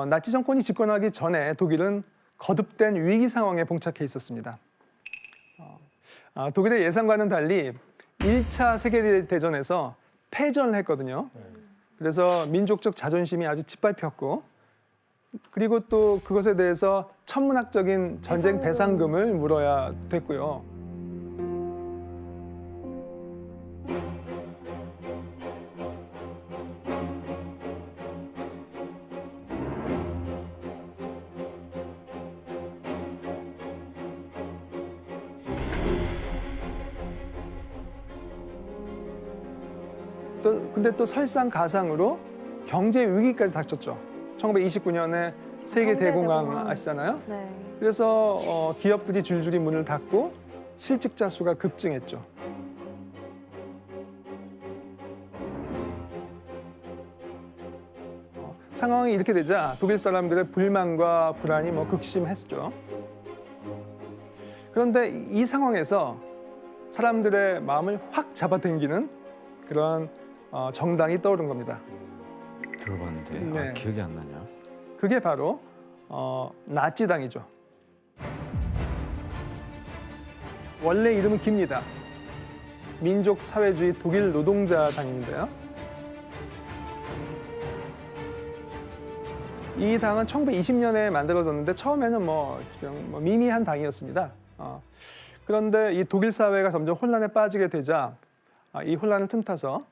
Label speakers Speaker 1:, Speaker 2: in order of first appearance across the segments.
Speaker 1: 나치 정권이 집권하기 전에 독일은 거듭된 위기 상황에 봉착해 있었습니다. 독일의 예상과는 달리 1차 세계대전에서 패전을 했거든요. 그래서 민족적 자존심이 아주 짓밟혔고, 그리고 또 그것에 대해서 천문학적인 전쟁 배상금을 물어야 됐고요. 근데 또 설상가상으로 경제 위기까지 닥쳤죠. 1929년에 세계 대공황 아시잖아요.
Speaker 2: 네.
Speaker 1: 그래서 기업들이 줄줄이 문을 닫고 실직자 수가 급증했죠. 상황이 이렇게 되자 독일 사람들의 불만과 불안이 극심했죠. 그런데 이 상황에서 사람들의 마음을 확 잡아당기는 그런 정당이 떠오른 겁니다.
Speaker 3: 들어봤는데
Speaker 1: 네.
Speaker 3: 기억이 안 나냐?
Speaker 1: 그게 바로 나치당이죠. 원래 이름은 깁니다. 민족사회주의 독일 노동자당인데요. 이 당은 1920년에 만들어졌는데 처음에는 그냥 미미한 당이었습니다. 그런데 이 독일 사회가 점점 혼란에 빠지게 되자 이 혼란을 틈타서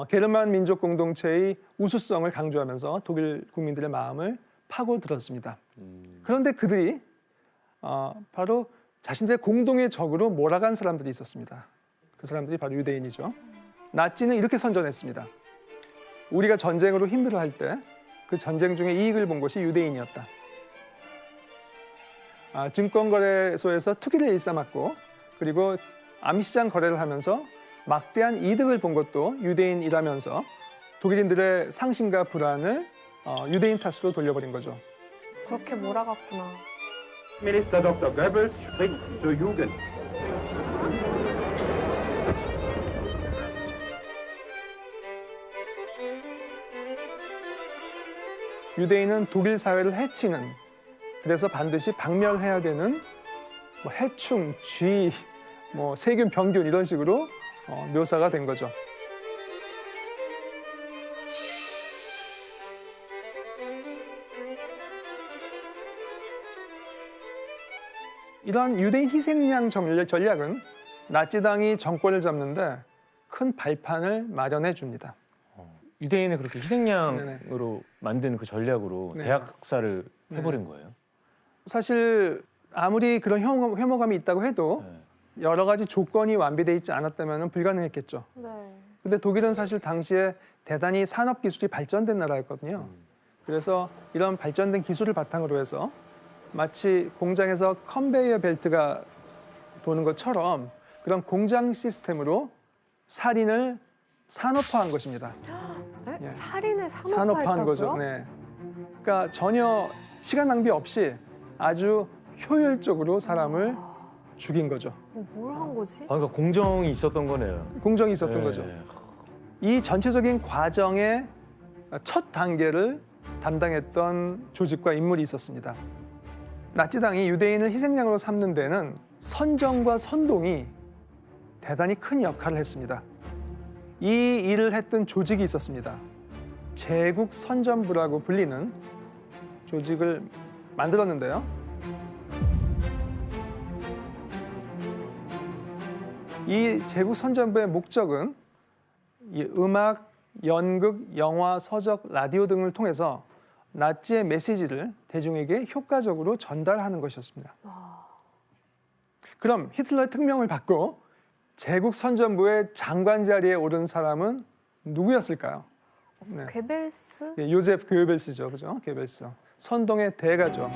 Speaker 1: 게르만 민족 공동체의 우수성을 강조하면서 독일 국민들의 마음을 파고들었습니다. 그런데 그들이 바로 자신들의 공동의 적으로 몰아간 사람들이 있었습니다. 그 사람들이 바로 유대인이죠. 나치는 이렇게 선전했습니다. 우리가 전쟁으로 힘들어할 때 그 전쟁 중에 이익을 본 것이 유대인이었다. 증권거래소에서 투기를 일삼았고, 그리고 암시장 거래를 하면서 막대한 이득을 본 것도 유대인이라면서 독일인들의 상심과 불안을 유대인 탓으로 돌려버린 거죠.
Speaker 2: 그렇게 몰아갔구나.
Speaker 4: Minister Dr. Goebbels spricht zur Jugend.
Speaker 1: 유대인은 독일 사회를 해치는, 그래서 반드시 박멸해야 되는 해충, 쥐, 세균, 병균 이런 식으로 묘사가 된 거죠. 이런 유대인 희생양 전략은 나치당이 정권을 잡는데 큰 발판을 마련해 줍니다.
Speaker 5: 유대인을 그렇게 희생양으로 만드는 그 전략으로
Speaker 1: 네.
Speaker 5: 대학 학살을 해버린 거예요.
Speaker 1: 사실 아무리 그런 혐오감이 있다고 해도
Speaker 5: 네.
Speaker 1: 여러 가지 조건이 완비되어 있지 않았다면 불가능했겠죠.
Speaker 2: 네.
Speaker 1: 근데 독일은 사실 당시에 대단히 산업 기술이 발전된 나라였거든요. 그래서 이런 발전된 기술을 바탕으로 해서 마치 공장에서 컨베이어 벨트가 도는 것처럼 그런 공장 시스템으로 살인을 산업화한 것입니다.
Speaker 2: 네?
Speaker 1: 예.
Speaker 2: 살인을
Speaker 1: 산업화한
Speaker 2: 산업화했다고요?
Speaker 1: 거죠. 네. 그러니까 전혀 시간 낭비 없이 아주 효율적으로 사람을 죽인 거죠.
Speaker 2: 뭘 한 거지?
Speaker 5: 그러니까 공정이 있었던 거네요.
Speaker 1: 공정이 있었던
Speaker 5: 네.
Speaker 1: 거죠. 이 전체적인 과정의 첫 단계를 담당했던 조직과 인물이 있었습니다. 나치당이 유대인을 희생양으로 삼는 데는 선정과 선동이 대단히 큰 역할을 했습니다. 이 일을 했던 조직이 있었습니다. 제국선전부라고 불리는 조직을 만들었는데요. 이 제국선전부의 목적은 이 음악, 연극, 영화, 서적, 라디오 등을 통해서 나치의 메시지를 대중에게 효과적으로 전달하는 것이었습니다. 그럼 히틀러의 특명을 받고 제국선전부의 장관 자리에 오른 사람은 누구였을까요? 네.
Speaker 2: 괴벨스?
Speaker 1: 예, 요제프 괴벨스죠, 그죠? 괴벨스. 선동의 대가죠.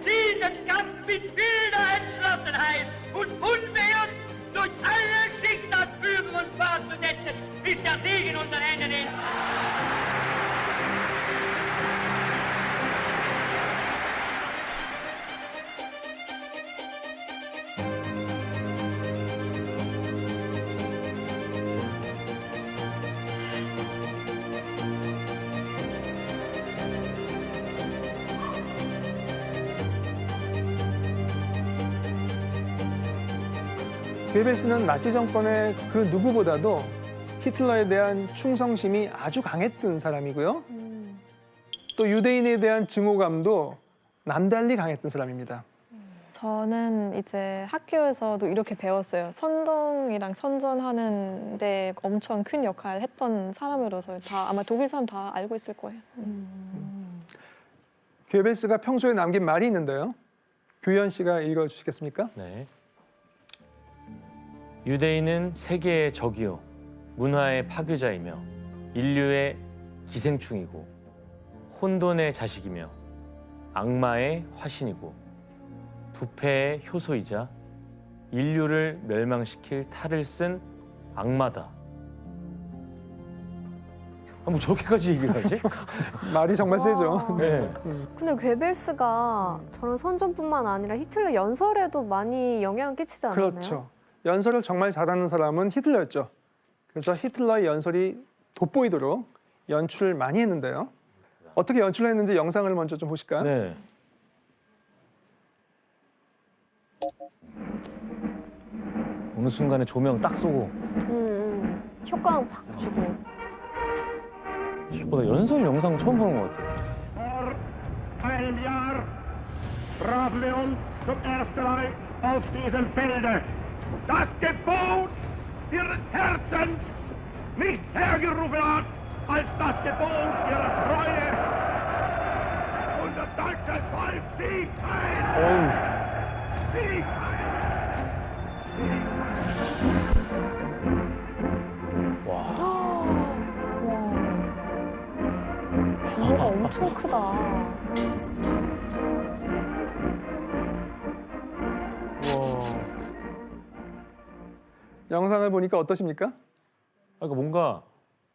Speaker 6: Diesen Kampf mit wilder Entschlossenheit und unbeirrt durch alle Schicksalsbögen und fortzusetzen, bis der Sieg in unseren Händen ist.
Speaker 1: 괴벨스는 나치 정권의 그 누구보다도 히틀러에 대한 충성심이 아주 강했던 사람이고요. 또 유대인에 대한 증오감도 남달리 강했던 사람입니다.
Speaker 7: 저는 이제 학교에서도 이렇게 배웠어요. 선동이랑 선전하는 데 엄청 큰 역할을 했던 사람으로서 다 아마 독일 사람 다 알고 있을 거예요.
Speaker 1: 괴벨스가 평소에 남긴 말이 있는데요. 규현 씨가 읽어주시겠습니까?
Speaker 5: 네. 유대인은 세계의 적이요, 문화의 파괴자이며 인류의 기생충이고 혼돈의 자식이며 악마의 화신이고 부패의 효소이자 인류를 멸망시킬 탈을 쓴 악마다. 뭐 저렇게까지 얘기를 하지?
Speaker 1: 말이 정말
Speaker 2: 와.
Speaker 1: 세죠.
Speaker 5: 네.
Speaker 2: 근데 괴벨스가 저런 선전뿐만 아니라 히틀러 연설에도 많이 영향을 끼치지 않았나요?
Speaker 1: 그렇죠. 연설을 정말 잘하는 사람은 히틀러였죠. 그래서 히틀러의 연설이 돋보이도록 연출을 많이 했는데요. 어떻게 연출했는지 영상을 먼저 좀 보실까요?
Speaker 5: 네. 어느 순간에 조명 딱 쏘고
Speaker 2: 효과음 팍 주고.
Speaker 5: 나 연설 영상 처음 보는 것 같아요.
Speaker 4: Vor einem Jahr trafen wir uns zum ersten Mal auf diesem Felde. Das Gebot ihres Herzens nicht hergerufen hat, als das Gebot ihrer Treue. Unser deutsches Volk siegt ein!
Speaker 5: 어우,
Speaker 4: Siegt ein!
Speaker 2: 규모가 엄청 크다.
Speaker 5: 와.
Speaker 1: 영상을 보니까 어떠십니까?
Speaker 5: 그러니까 뭔가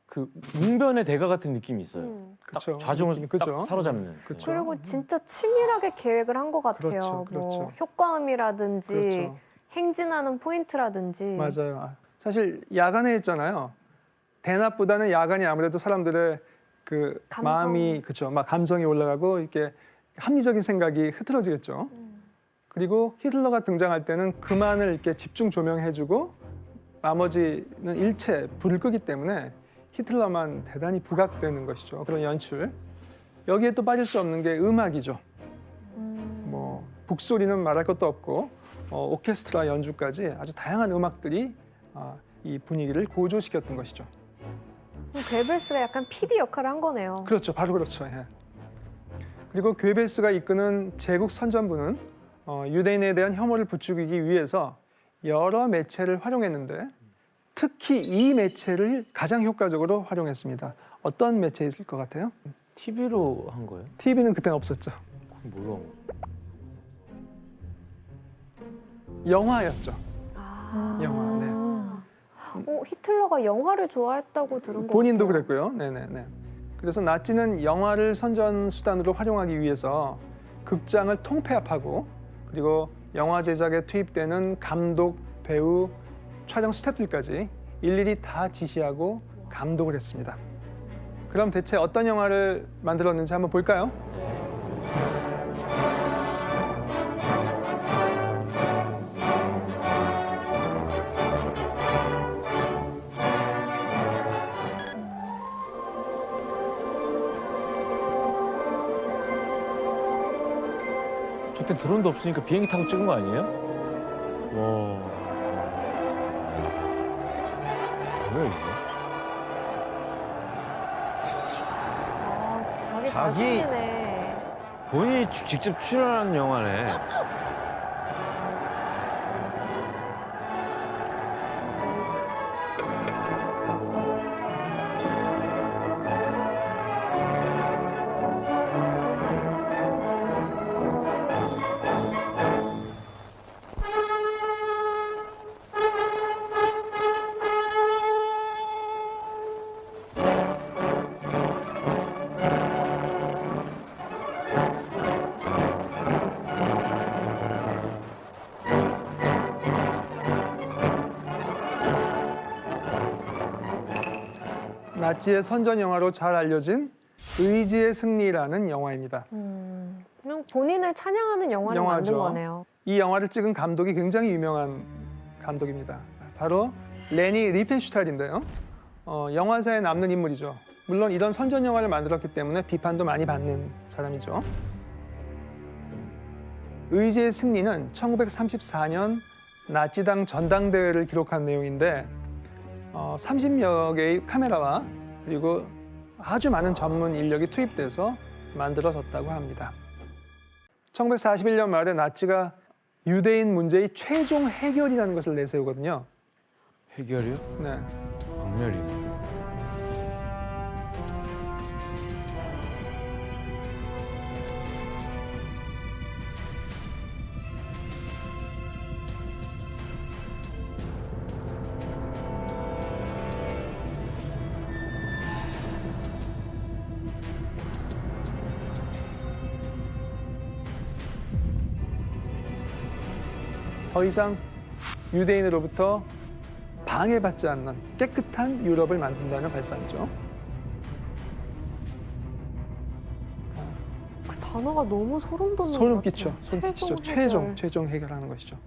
Speaker 5: 그 웅변의 대가 같은 느낌이 있어요.
Speaker 1: 그렇죠.
Speaker 5: 딱 좌중을
Speaker 1: 그렇죠.
Speaker 5: 딱 사로잡는.
Speaker 1: 그렇죠.
Speaker 2: 그리고 진짜 치밀하게 계획을 한 것 같아요.
Speaker 1: 그렇죠, 그렇죠.
Speaker 2: 뭐 효과음이라든지
Speaker 1: 그렇죠.
Speaker 2: 행진하는 포인트라든지.
Speaker 1: 맞아요. 사실 야간에 했잖아요. 대낮보다는 야간이 아무래도 사람들의 그
Speaker 2: 감성.
Speaker 1: 마음이 그렇죠. 막 감성이 올라가고 이렇게 합리적인 생각이 흐트러지겠죠. 그리고 히틀러가 등장할 때는 그만을 이렇게 집중 조명해주고 나머지는 일체 불을 끄기 때문에 히틀러만 대단히 부각되는 것이죠. 그런 연출. 여기에 또 빠질 수 없는 게 음악이죠. 뭐 북소리는 말할 것도 없고 오케스트라 연주까지 아주 다양한 음악들이 이 분위기를 고조시켰던 것이죠.
Speaker 2: 괴벨스가 약간 PD 역할을 한 거네요.
Speaker 1: 그렇죠. 바로 그렇죠. 예. 그리고 괴벨스가 이끄는 제국 선전부는 유대인에 대한 혐오를 부추기기 위해서 여러 매체를 활용했는데 특히 이 매체를 가장 효과적으로 활용했습니다. 어떤 매체였을 것 같아요?
Speaker 5: TV로 한 거예요?
Speaker 1: TV는 그때는 없었죠.
Speaker 5: 몰라.
Speaker 1: 영화였죠.
Speaker 2: 아.
Speaker 1: 영화. 네.
Speaker 2: 히틀러가 영화를 좋아했다고 들은 거
Speaker 1: 본인도
Speaker 2: 같아요.
Speaker 1: 그랬고요. 네네네. 그래서 나치는 영화를 선전 수단으로 활용하기 위해서 극장을 통폐합하고 그리고 영화 제작에 투입되는 감독, 배우, 촬영 스태프들까지 일일이 다 지시하고 감독을 했습니다. 그럼 대체 어떤 영화를 만들었는지 한번 볼까요?
Speaker 5: 저때 드론도 없으니까 비행기 타고 찍은 거 아니에요? 와. 뭐야 이게?
Speaker 2: 아, 자기
Speaker 3: 자기-
Speaker 2: 자신이네.
Speaker 3: 본인이 직접 출연한 영화네.
Speaker 1: 나치의 선전 영화로 잘 알려진 의지의 승리라는 영화입니다.
Speaker 2: 그냥 본인을 찬양하는 영화를
Speaker 1: 영화죠.
Speaker 2: 만든 거네요.
Speaker 1: 이 영화를 찍은 감독이 굉장히 유명한 감독입니다. 바로 레니 리펜슈탈인데요. 영화사에 남는 인물이죠. 물론 이런 선전 영화를 만들었기 때문에 비판도 많이 받는 사람이죠. 의지의 승리는 1934년 나치당 전당대회를 기록한 내용인데 30여 개의 카메라와 그리고 아주 많은 전문 인력이 투입돼서 만들어졌다고 합니다. 1941년 말에 나치가 유대인 문제의 최종 해결이라는 것을 내세우거든요.
Speaker 3: 해결이요?
Speaker 1: 네.
Speaker 3: 박멸이네.
Speaker 1: 더 이상 유대인으로부터 방해받지 않는 깨끗한 유럽을 만든다는 발상이죠.
Speaker 2: 그 단어가 너무 소름 돋는
Speaker 1: 소름
Speaker 2: 것
Speaker 1: 끼쳐,
Speaker 2: 같아요.
Speaker 1: 소름 끼치죠.
Speaker 2: 해결.
Speaker 1: 최종 해결하는 것이죠.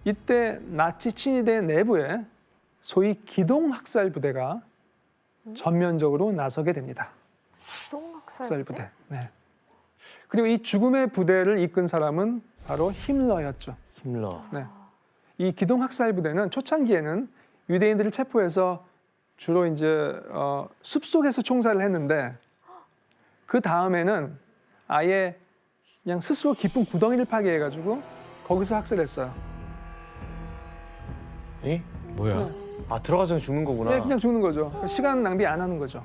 Speaker 1: 이때 나치 친위대 내부에 소위 기동학살 부대가 전면적으로 나서게 됩니다. 학살 부대. 네. 그리고 이 죽음의 부대를 이끈 사람은 바로 힘러였죠.
Speaker 3: 힘러.
Speaker 1: 네. 이 기동학살 부대는 초창기에는 유대인들을 체포해서 주로 이제 숲속에서 총살을 했는데 그 다음에는 아예 그냥 스스로 깊은 구덩이를 파괴해가지고 거기서 학살했어요.
Speaker 5: 에? 뭐야? 아 들어가서 죽는 거구나.
Speaker 1: 네, 그냥 죽는 거죠. 그러니까 시간 낭비 안 하는 거죠.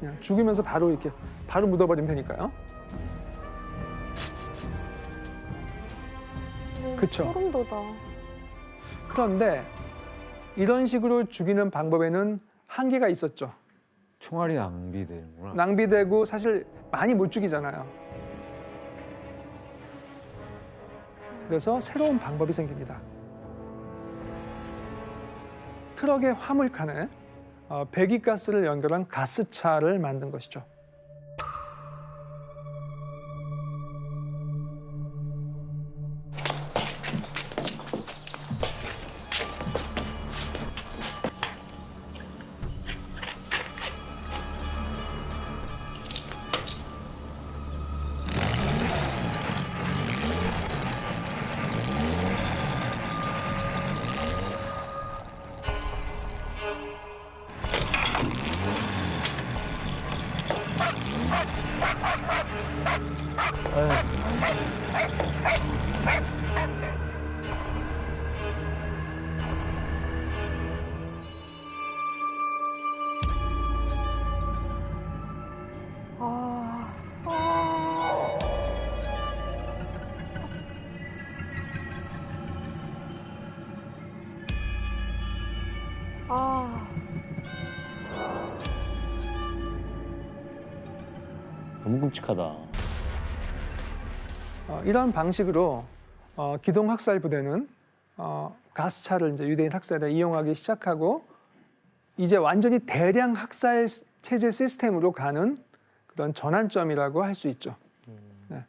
Speaker 1: 그냥 죽으면서 바로 이렇게 바로 묻어버리면 되니까요. 그쵸.
Speaker 2: 소름 돋아.
Speaker 1: 그런데 이런 식으로 죽이는 방법에는 한계가 있었죠.
Speaker 3: 총알이 낭비되는구나.
Speaker 1: 낭비되고 사실 많이 못 죽이잖아요. 그래서 새로운 방법이 생깁니다. 트럭의 화물칸에 배기가스를 연결한 가스차를 만든 것이죠.
Speaker 5: 너무 끔찍하다.
Speaker 1: 이런 방식으로 기동학살 부대는 가스차를 이제 유대인 학살에 이용하기 시작하고 이제 완전히 대량 학살 체제 시스템으로 가는 그런 전환점이라고 할 수 있죠. 네.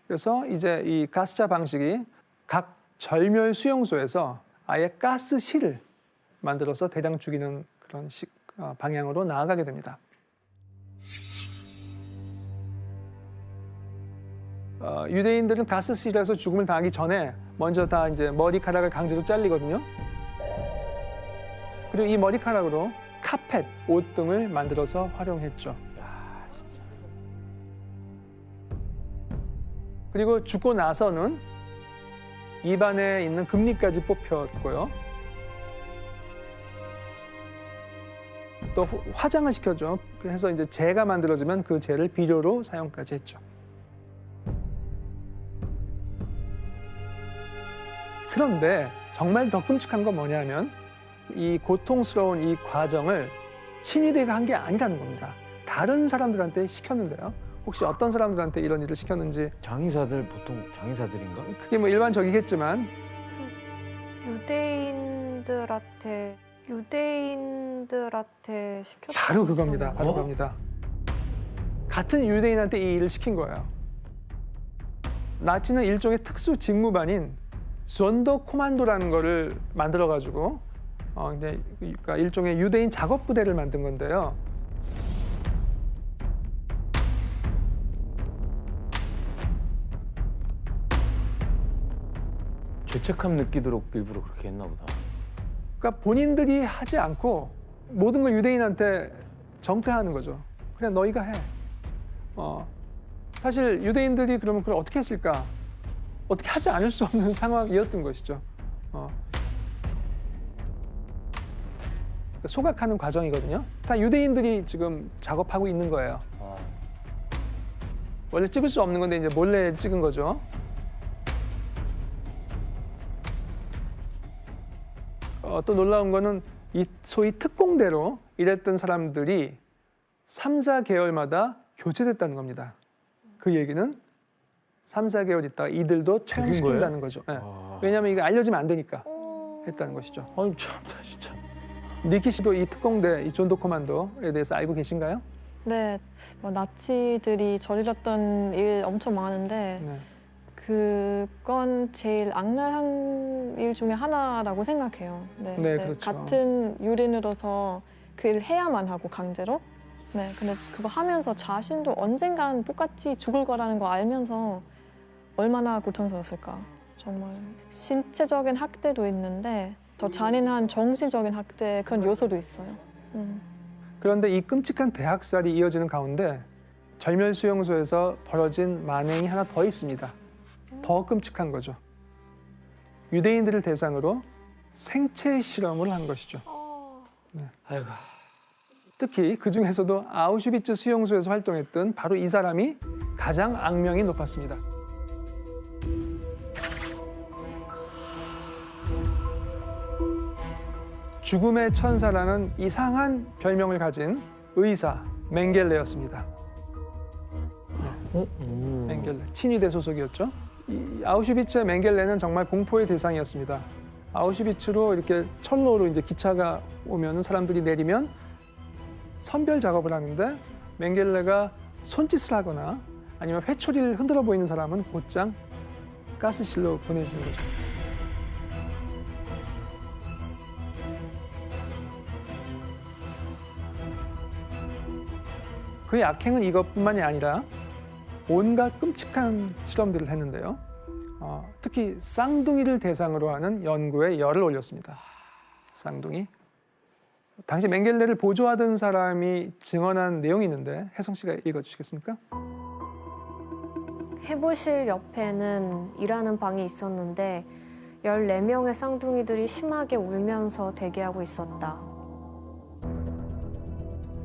Speaker 1: 그래서 이제 이 가스차 방식이 각 절멸 수용소에서 아예 가스실을 만들어서 대량 죽이는 그런 방향으로 나아가게 됩니다. 유대인들은 가스실에서 죽음을 당하기 전에 먼저 다 이제 머리카락을 강제로 잘리거든요. 그리고 이 머리카락으로 카펫, 옷 등을 만들어서 활용했죠. 그리고 죽고 나서는 입안에 있는 금니까지 뽑혔고요. 또 화장을 시켜줘. 그래서 이제 재가 만들어지면 그 재를 비료로 사용까지 했죠. 그런데 정말 더 끔찍한 건 뭐냐면 이 고통스러운 이 과정을 친위대가 한 게 아니라는 겁니다. 다른 사람들한테 시켰는데요. 혹시 어떤 사람들한테 이런 일을 시켰는지
Speaker 3: 장의사들 보통 장의사들인가?
Speaker 1: 그게 뭐 일반적이겠지만
Speaker 2: 유대인들한테 시켰다.
Speaker 1: 바로 그겁니다. 바로 그겁니다. 같은 유대인한테 이 일을 시킨 거예요. 나치는 일종의 특수 직무반인 존도 코만도라는 거를 만들어 가지고 그러니까 일종의 유대인 작업 부대를 만든 건데요.
Speaker 5: 죄책감 느끼도록 일부러 그렇게 했나 보다.
Speaker 1: 그러니까 본인들이 하지 않고 모든 걸 유대인한테 정패하는 거죠. 그냥 너희가 해. 사실 유대인들이 그러면 그걸 어떻게 했을까? 어떻게 하지 않을 수 없는 상황이었던 것이죠. 그러니까 소각하는 과정이거든요. 다 유대인들이 지금 작업하고 있는 거예요. 원래 찍을 수 없는 건데 이제 몰래 찍은 거죠. 또 놀라운 거는 이 소위 특공대로 일했던 사람들이 3, 4개월마다 교체됐다는 겁니다. 그 얘기는 3, 4개월 있다가 이들도 채용시킨다는 거죠. 네. 왜냐하면 이거 알려지면 안 되니까 했다는 것이죠.
Speaker 5: 아니 참다 진짜.
Speaker 1: 니키 씨도 이 특공대, 이 존도 코만도에 대해서 알고 계신가요?
Speaker 7: 네, 뭐 나치들이 저질렀던 일 엄청 많은데
Speaker 1: 네.
Speaker 7: 그건 제일 악랄한 일 중에 하나라고 생각해요. 네,
Speaker 1: 네,
Speaker 7: 이제
Speaker 1: 그렇죠.
Speaker 7: 같은 유린으로서 그 일 해야만 하고 강제로. 네, 근데 그거 하면서 자신도 언젠간 똑같이 죽을 거라는 거 알면서 얼마나 고통스러웠을까. 정말 신체적인 학대도 있는데 더 잔인한 정신적인 학대 그런 요소도 있어요.
Speaker 1: 그런데 이 끔찍한 대학살이 이어지는 가운데 절멸수용소에서 벌어진 만행이 하나 더 있습니다. 더 끔찍한 거죠. 유대인들을 대상으로 생체 실험을 한 것이죠.
Speaker 5: 아이고.
Speaker 1: 특히 그 중에서도 아우슈비츠 수용소에서 활동했던 바로 이 사람이 가장 악명이 높았습니다. 죽음의 천사라는 이상한 별명을 가진 의사 맹겔레였습니다. 맹겔레, 친위대 소속이었죠. 이 아우슈비츠의 맹겔레는 정말 공포의 대상이었습니다. 아우슈비츠로 이렇게 철로로 이제 기차가 오면은 사람들이 내리면 선별 작업을 하는데 맹겔레가 손짓을 하거나 아니면 회초리를 흔들어 보이는 사람은 곧장 가스실로 보내지는 거죠. 그의 악행은 이것뿐만이 아니라 온갖 끔찍한 실험들을 했는데요. 특히 쌍둥이를 대상으로 하는 연구에 열을 올렸습니다. 쌍둥이. 당시 맹겔레를 보조하던 사람이 증언한 내용이 있는데 혜성 씨가 읽어주시겠습니까?
Speaker 2: 해부실 옆에는 일하는 방이 있었는데 14명의 쌍둥이들이 심하게 울면서 대기하고 있었다.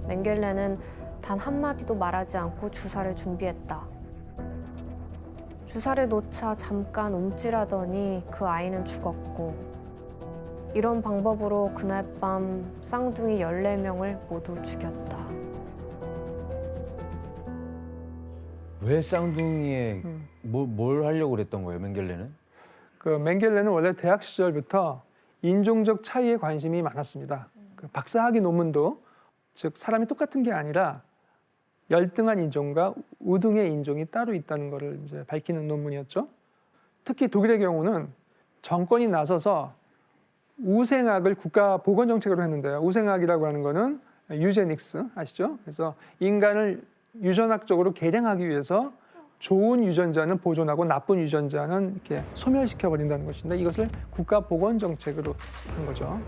Speaker 2: 맹겔레는 단 한마디도 말하지 않고 주사를 준비했다. 주사를 놓자 잠깐 움찔하더니 그 아이는 죽었고 이런 방법으로 그날 밤 쌍둥이 14명을 모두 죽였다.
Speaker 3: 왜 쌍둥이에 뭘 하려고 그랬던 거예요, 맹겔레는?
Speaker 1: 그 맹겔레는 원래 대학 시절부터 인종적 차이에 관심이 많았습니다. 그 박사학위 논문도 즉 사람이 똑같은 게 아니라 열등한 인종과 우등의 인종이 따로 있다는 것을 이제 밝히는 논문이었죠. 특히 독일의 경우는 정권이 나서서 우생학을 국가 보건 정책으로 했는데요. 우생학이라고 하는 거는 유제닉스 아시죠? 그래서 인간을 유전학적으로 개량하기 위해서 좋은 유전자는 보존하고 나쁜 유전자는 이렇게 소멸시켜 버린다는 것인데 이것을 국가 보건 정책으로 한 거죠.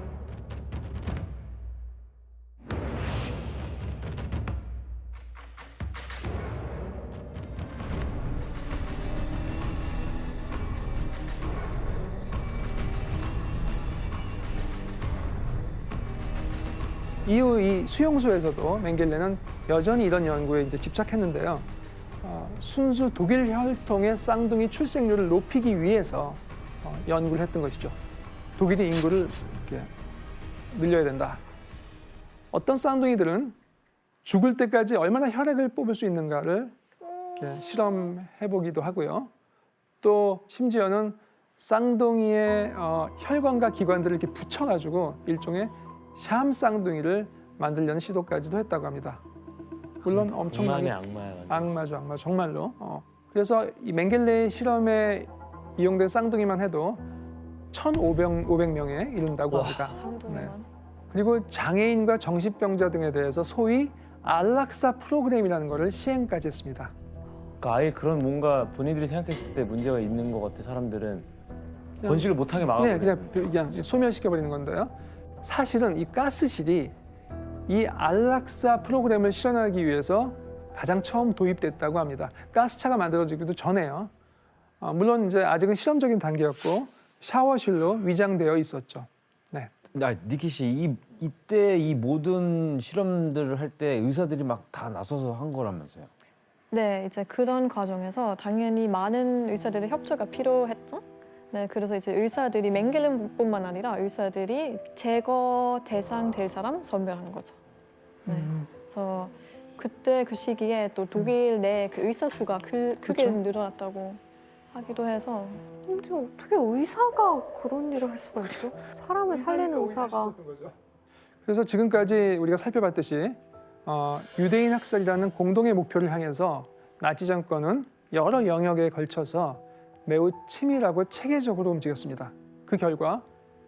Speaker 1: 이후 이 수용소에서도 맹겔레는 여전히 이런 연구에 이제 집착했는데요. 순수 독일 혈통의 쌍둥이 출생률을 높이기 위해서 연구를 했던 것이죠. 독일의 인구를 이렇게 늘려야 된다. 어떤 쌍둥이들은 죽을 때까지 얼마나 혈액을 뽑을 수 있는가를 이렇게 실험해 보기도 하고요. 또 심지어는 쌍둥이의 혈관과 기관들을 이렇게 붙여가지고 일종의 샴 쌍둥이를 만들려는 시도까지도 했다고 합니다. 물론 엄청나게
Speaker 5: 악마야.
Speaker 1: 악마죠, 악마 정말로. 그래서 이 맹겔레의 실험에 이용된 쌍둥이만 해도 1,500명에 이른다고 합니다.
Speaker 7: 상둥이만.
Speaker 1: 그리고 장애인과 정신병자 등에 대해서 소위 안락사 프로그램이라는 것을 시행까지 했습니다.
Speaker 5: 그러니까 아예 그런 뭔가 본인들이 생각했을 때 문제가 있는 것 같아 사람들은 번식을 못하게 막아버리는.
Speaker 1: 그냥 소멸시켜버리는 건데요. 사실은 이 가스실이 이 안락사 프로그램을 실현하기 위해서 가장 처음 도입됐다고 합니다. 가스차가 만들어지기도 전에요. 물론 이제 아직은 실험적인 단계였고 샤워실로 위장되어 있었죠. 네.
Speaker 3: 니키 씨, 이때 이 모든 실험들을 할 때 의사들이 막 다 나서서 한 거라면서요?
Speaker 7: 네, 이제 그런 과정에서 당연히 많은 의사들의 협조가 필요했죠. 네, 그래서 이제 의사들이 맹겔렌뿐만 아니라 의사들이 제거 대상 될 사람 선별하는 거죠. 네, 그래서 그때 그 시기에 또 독일 내 그 의사 수가 크게
Speaker 1: 그쵸?
Speaker 7: 늘어났다고 하기도 해서
Speaker 2: 근데 어떻게 의사가 그런 일을 할 수가 있어? 사람을 살리는 의사가.
Speaker 1: 그래서 지금까지 우리가 살펴봤듯이 유대인 학살이라는 공동의 목표를 향해서 나치 정권은 여러 영역에 걸쳐서 매우 치밀하고 체계적으로 움직였습니다. 그 결과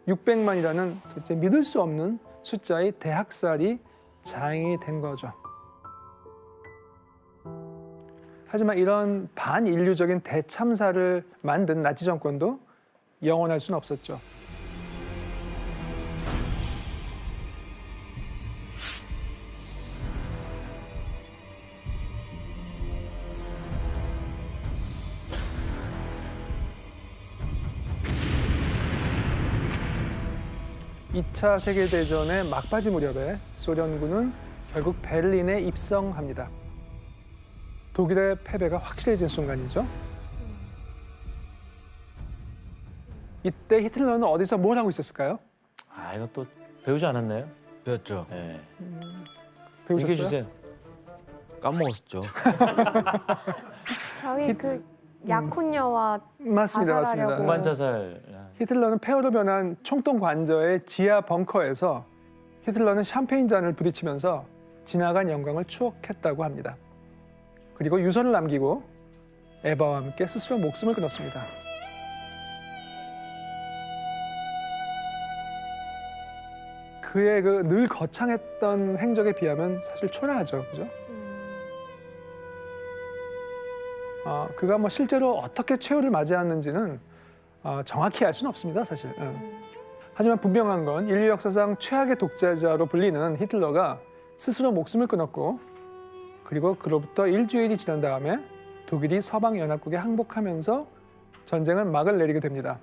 Speaker 1: 600만이라는 도대체 믿을 수 없는 숫자의 대학살이 자행이 된 거죠. 하지만 이런 반인류적인 대참사를 만든 나치 정권도 영원할 수는 없었죠. 이 차 세계대전의 막바지 무렵에 소련군은 결국 베를린에 입성합니다. 독일의 패배가 확실해진 순간이죠. 이때 히틀러는 어디서 뭘 하고 있었을까요?
Speaker 5: 아 이거 또 배우지 않았나요?
Speaker 3: 배웠죠.
Speaker 5: 네.
Speaker 1: 배우셨어요?
Speaker 5: 얘기해 주세요.
Speaker 3: 까먹었죠.
Speaker 2: 저희 그 약혼녀와
Speaker 1: 맞습니다. 맞습니다.
Speaker 2: 자살하려고.
Speaker 5: 공간 자살.
Speaker 1: 히틀러는 폐허로 변한 총통 관저의 지하 벙커에서 히틀러는 샴페인 잔을 부딪히면서 지나간 영광을 추억했다고 합니다. 그리고 유서를 남기고 에바와 함께 스스로 목숨을 끊었습니다. 그의 그 늘 거창했던 행적에 비하면 사실 초라하죠, 그죠? 그가 뭐 실제로 어떻게 최후를 맞이했는지는 정확히 알 수는 없습니다, 사실. 하지만 분명한 건 인류 역사상 최악의 독재자로 불리는 히틀러가 스스로 목숨을 끊었고, 그리고 그로부터 일주일이 지난 다음에 독일이 서방 연합국에 항복하면서 전쟁은 막을 내리게 됩니다.